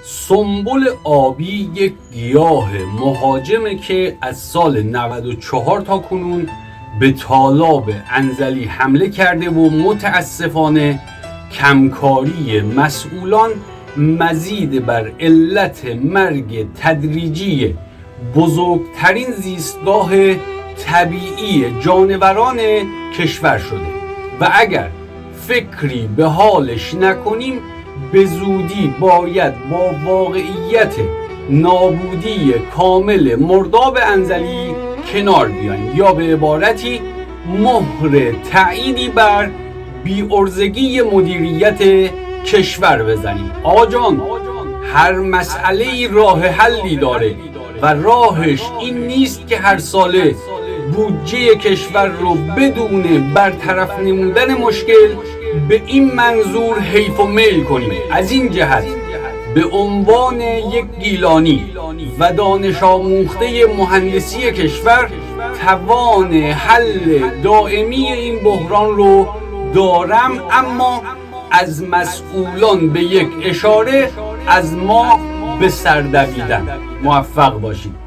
سنبل آبی یک گیاه مهاجمه که از سال 94 تا کنون به تالاب انزلی حمله کرده و متاسفانه کمکاری مسئولان مزید بر علت مرگ تدریجی بزرگترین زیستگاه طبیعی جانوران کشور شده و اگر فکری به حالش نکنیم به زودی باید با واقعیت نابودی کامل مرداب انزلی کنار بیاییم یا به عبارتی مهر تأییدی بر بی‌عرضگی مدیریت کشور بزنیم. آقا جان، هر مسئله راه حلی داره و راهش این نیست که هر ساله بودجه کشور رو بدون برطرف نمودن مشکل به این منظور حیف و میل کنیم. از این جهت به عنوان یک گیلانی و دانش آموخته مهندسی کشور توان حل دائمی این بحران رو دارم، اما از مسئولان به یک اشاره از ما به سر دویدن. موفق باشید.